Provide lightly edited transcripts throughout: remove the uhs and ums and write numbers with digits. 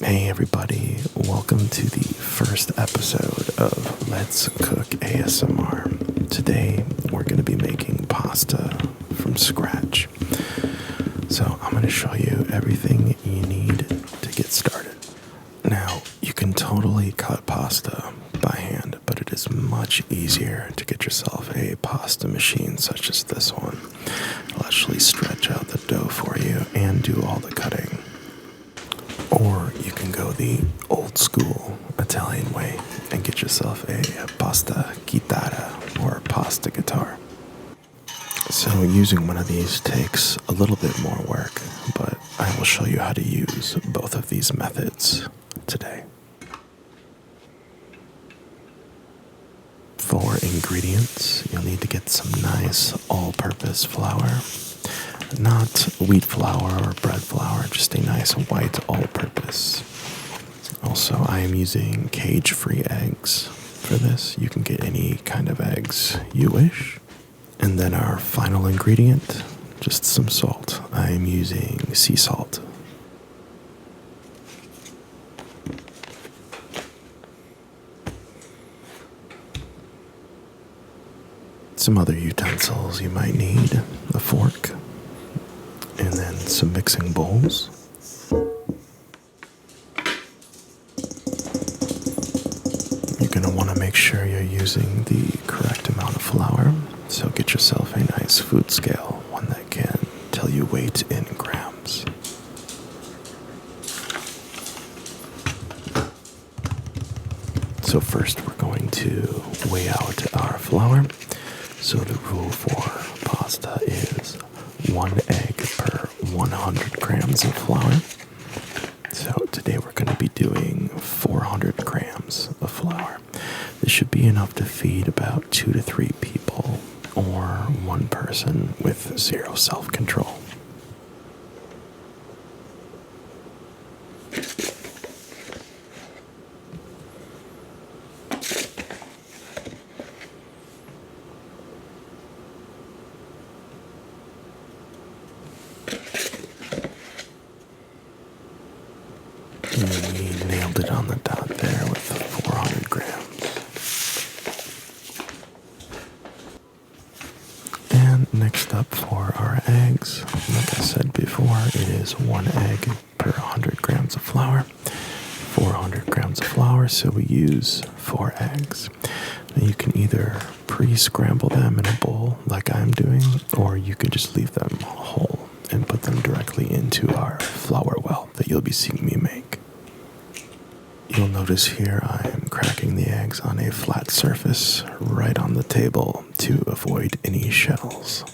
Hey everybody, welcome to the first episode of Let's Cook ASMR. Today we're going to be making pasta from scratch. So I'm going to show you everything you need to get started. Now, you can totally cut pasta by hand, but it is much easier to get yourself a pasta machine such as this one. It'll actually stretch out the dough for you and do all the cutting. Or you can go the old school Italian way and get yourself a pasta chitarra or pasta guitar. So using one of these takes a little bit more work, but I will show you how to use both of these methods today. For ingredients, you'll need to get some nice all-purpose flour. Not wheat flour or bread flour, just a nice white all-purpose. Also, I am using cage-free eggs for this. You can get any kind of eggs you wish. And then our final ingredient, just some salt. I am using sea salt. Some other utensils you might need: a fork, and then some mixing bowls. You're going to want to make sure you're using the correct amount of flour, so get yourself a nice food scale, one that can tell you weight in grams. So first we're going to weigh out our flour. So the rule for pasta is 1 egg per 100 grams of flour. So today we're going to be doing 400 grams of flour. This should be enough to feed about 2 to 3 people or one person with zero self-control. We nailed it on the dot there with 400 grams. And next up for our eggs, like I said before, it is 1 egg per 100 grams of flour. 400 grams of flour, so we use 4 eggs. Now you can either pre-scramble them in a bowl like I'm doing, or you could just leave them whole and put them directly into our flour well that you'll be seeing me make. You'll notice here I am cracking the eggs on a flat surface right on the table to avoid any shells.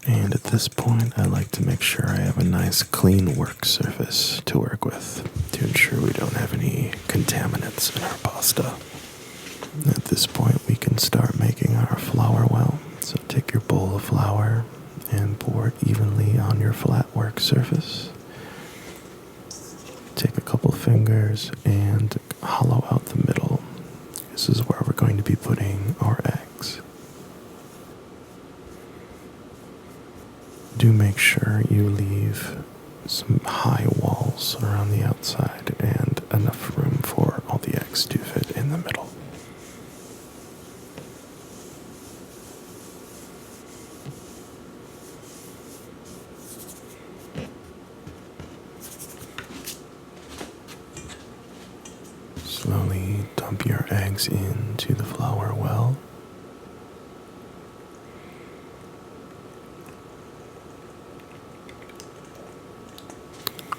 And at this point, I like to make sure I have a nice clean work surface to work with to ensure we don't have any contaminants in our pasta. At this point, we can start making our flour well. So take your bowl of flour and pour it evenly on your flat work surface. Take a couple fingers and hollow out the middle. This is where we're going to be putting our eggs. Do make sure you leave some high walls around the outside and enough room for all the eggs to fit in the middle. Slowly dump your eggs into the flour well.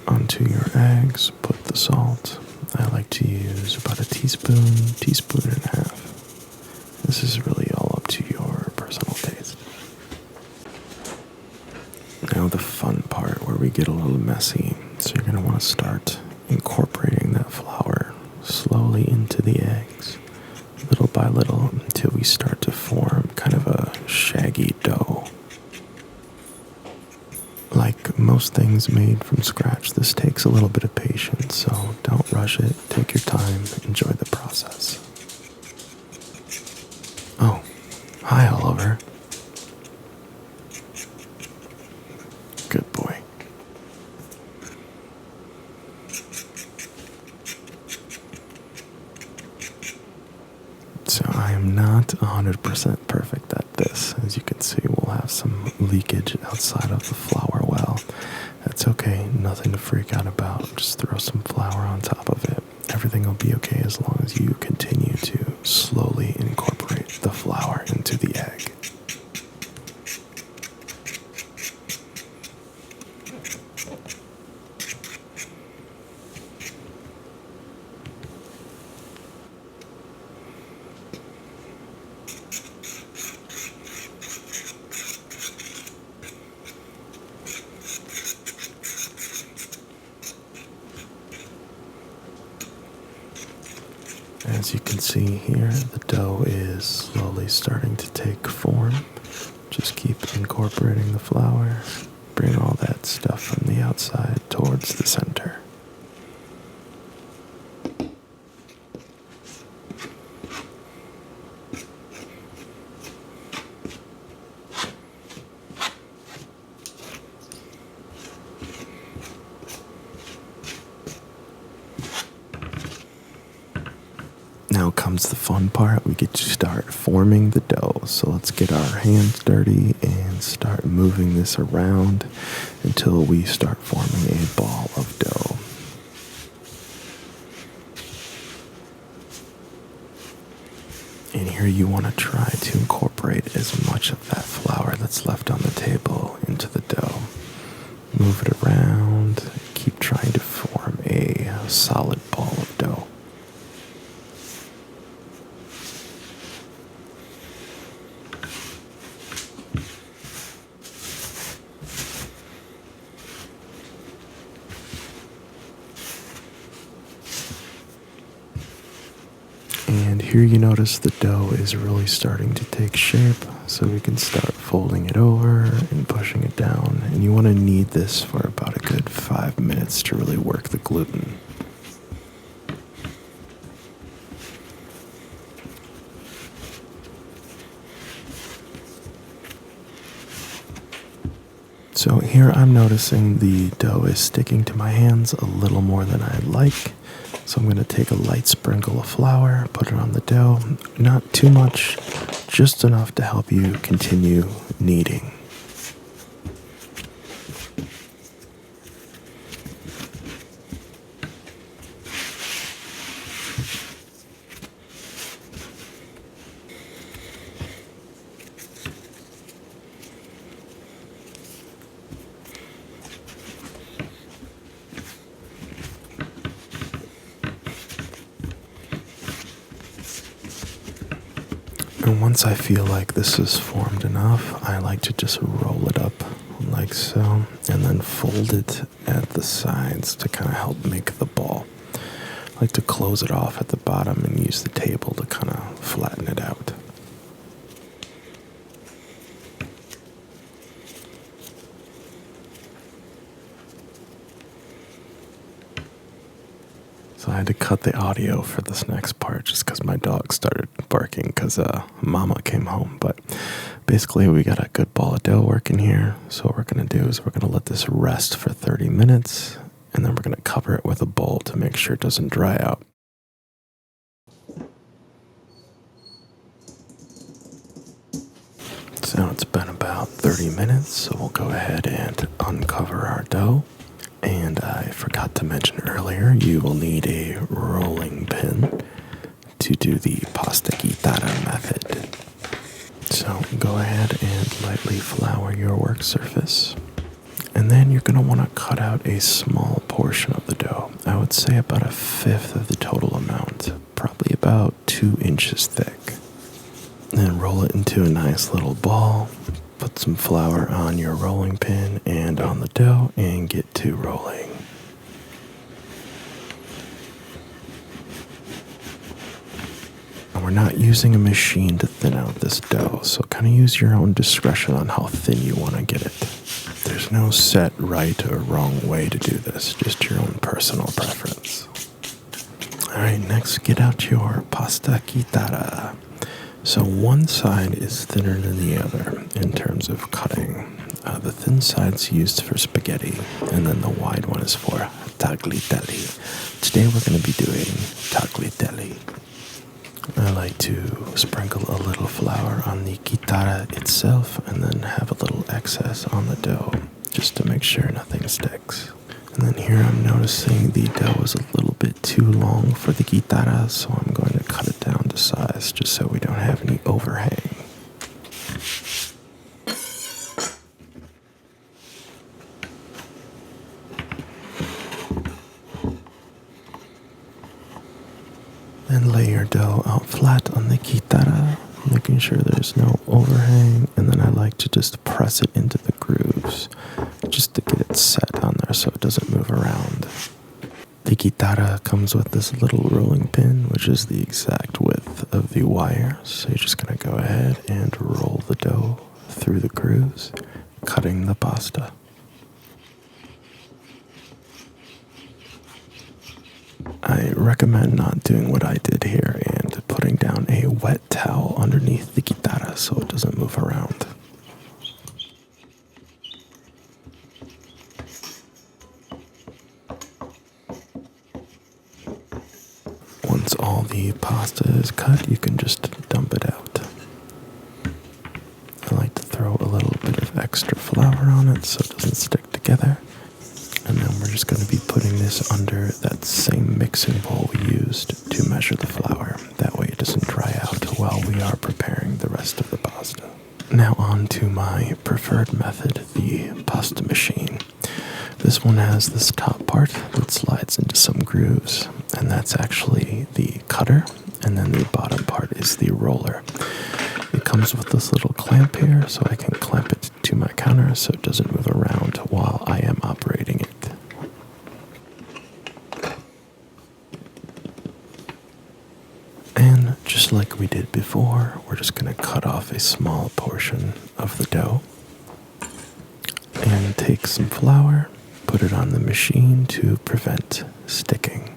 Onto your eggs, put the salt. I like to use about a teaspoon and a half. This is really all up to your personal taste. Now the fun part where we get a little messy. So you're going to want to start incorporating that flour slowly into the eggs, little by little, start to form kind of a shaggy dough. Like most things made from scratch, this takes a little bit of patience, so don't rush it. Take your time, enjoy the process. Oh, hi, Oliver. Good boy. So I am not 100% perfect at this. As you can see, we'll have some leakage outside of the flour well. That's okay, nothing to freak out about. Just throw some flour on top of it. Everything will be okay as long as you continue to slowly incorporate the flour into the egg. As you can see here, the dough is slowly starting to take form. Just keep incorporating the flour. Bring all that stuff from the outside towards the center. Now comes the fun part. We get to start forming the dough. So let's get our hands dirty and start moving this around until we start forming a ball of dough. And here you want to try to incorporate as much of that flour that's left on the table into the dough. Move it around. Keep trying to form a solid ball of dough. And here you notice the dough is really starting to take shape, so we can start folding it over and pushing it down. And you want to knead this for about a good 5 minutes to really work the gluten. So here I'm noticing the dough is sticking to my hands a little more than I'd like. So I'm going to take a light sprinkle of flour, put it on the dough. Not too much, just enough to help you continue kneading. And once I feel like this is formed enough, I like to just roll it up like so, and then fold it at the sides to kind of help make the ball. I like to close it off at the bottom and use the table to kind of flatten it out. So I had to cut the audio for this next part just because my dog started barking because Mama came home. But basically we got a good ball of dough working here. So what we're going to do is we're going to let this rest for 30 minutes and then we're going to cover it with a bowl to make sure it doesn't dry out. So it's been about 30 minutes, so we'll go ahead and uncover our dough. And I forgot to mention earlier, you will need a rolling pin to do the pasta guitarra method. So go ahead and lightly flour your work surface. And then you're going to want to cut out a small portion of the dough. I would say about 1/5 of the total amount, probably about 2 inches thick. Then roll it into a nice little ball. Put some flour on your rolling pin and on the dough and get to rolling. we're not using a machine to thin out this dough, so kind of use your own discretion on how thin you want to get it. There's no set right or wrong way to do this, just your own personal preference. Alright, next get out your pasta chitarra. So one side is thinner than the other in terms of cutting. The thin side's used for spaghetti, and then the wide one is for tagliatelle. Today we're going to be doing tagliatelle. I like to sprinkle a little flour on the chitarra itself and then have a little excess on the dough just to make sure nothing sticks. And then here I'm noticing the dough is a little bit too long for the chitarra, so I'm going to cut it down to size just so we don't have any overhang. Then lay your dough out flat on the chitarra, making sure there's no overhang, and then I like to just press it into the grooves, just to get it set on there so it doesn't move around. The chitarra comes with this little rolling pin, which is the exact width of the wire, so you're just going to go ahead and roll the dough through the grooves, cutting the pasta. I recommend not doing what I did here and putting down a wet towel underneath the chitarra so it doesn't move around. Once all the pasta is cut, you can just dump it out. I like to throw a little bit of extra flour on it so it doesn't stick together. And then we're just going to be putting this under that same mixing bowl we used to measure the flour. That way it doesn't dry out while we are preparing the rest of the pasta. Now on to my preferred method, the pasta machine. This one has this top part that slides into some grooves, and that's actually the cutter, and then the bottom part is the roller. It comes with this little clamp here, so I can clamp it to my counter so it doesn't move around while I am operating it. And just like we did before, we're just going to cut off a small portion of the dough and take some flour, put it on the machine to prevent sticking.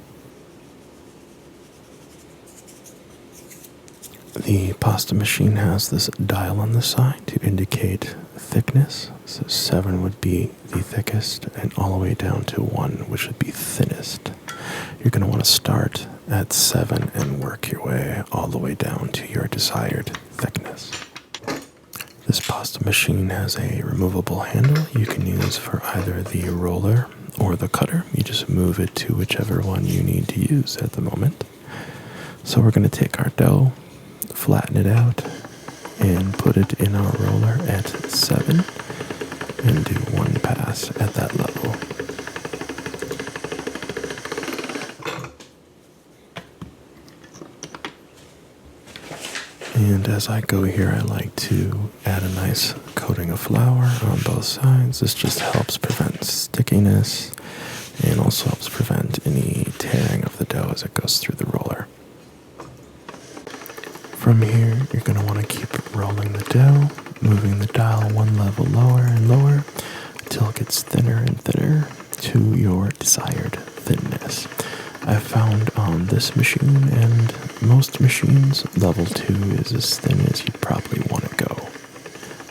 The pasta machine has this dial on the side to indicate thickness. So 7 would be the thickest, and all the way down to 1, which would be thinnest. You're going to want to start at 7 and work your way all the way down to your desired thickness. This pasta machine has a removable handle you can use for either the roller or the cutter. You just move it to whichever one you need to use at the moment. So we're going to take our dough, flatten it out, and put it in our roller at 7 and do one pass at that level. And as I go here, I like to add a nice coating of flour on both sides. This just helps prevent stickiness and also helps prevent any tearing of the dough as it goes through the roller. From here, you're going to want to keep rolling the dough, moving the dial one level lower and lower until it gets thinner and thinner to your desired thinness. I've found on this machine and most machines, level 2 is as thin as you'd probably want to go.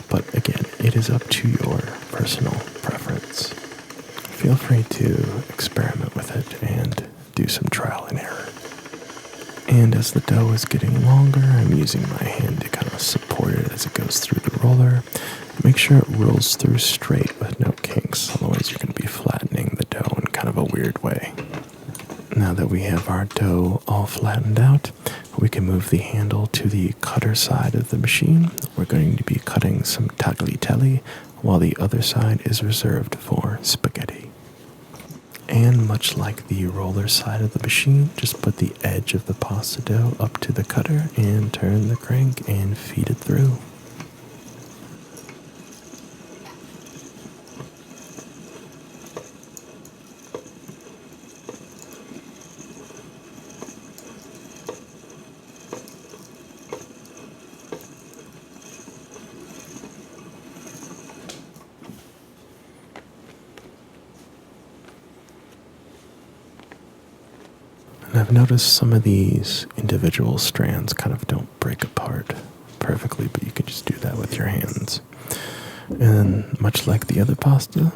But again, it is up to your personal preference. Feel free to experiment with it and do some trial and error. And as the dough is getting longer, I'm using my hand to kind of support it as it goes through the roller. Make sure it rolls through straight with no kinks, otherwise you're going to be flattening the dough in kind of a weird way. Now that we have our dough all flattened out, we can move the handle to the cutter side of the machine. We're going to be cutting some tagliatelle, while the other side is reserved for spaghetti. And much like the roller side of the machine, just put the edge of the pasta dough up to the cutter and turn the crank and feed it through. I've noticed some of these individual strands kind of don't break apart perfectly, but you can just do that with your hands. And much like the other pasta,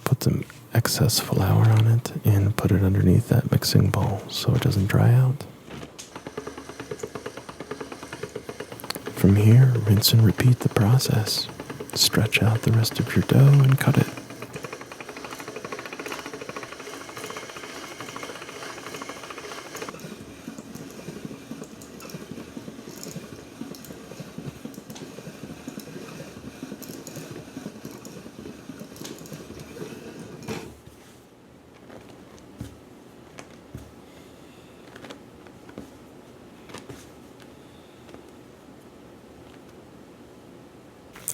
put some excess flour on it and put it underneath that mixing bowl so it doesn't dry out. From here, rinse and repeat the process. Stretch out the rest of your dough and cut it.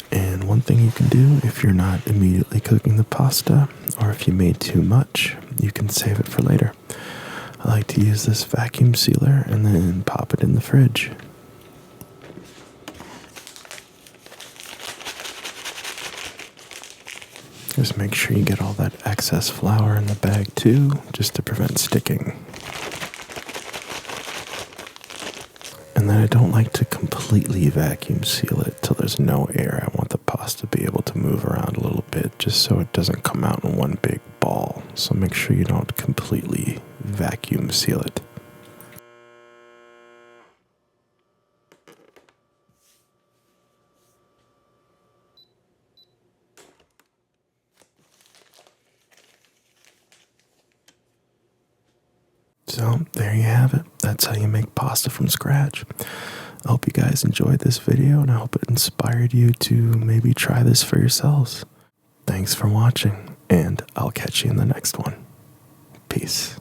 And one thing you can do if you're not immediately cooking the pasta, or if you made too much, you can save it for later. I like to use this vacuum sealer and then pop it in the fridge. Just make sure you get all that excess flour in the bag too, just to prevent sticking. And then I don't like to completely vacuum seal it till there's no air. I want the pasta to be able to move around a little bit just so it doesn't come out in one big ball. So make sure you don't completely vacuum seal it. So there you have it. That's how you make pasta from scratch. I hope you guys enjoyed this video, and I hope it inspired you to maybe try this for yourselves. Thanks for watching, and I'll catch you in the next one. Peace.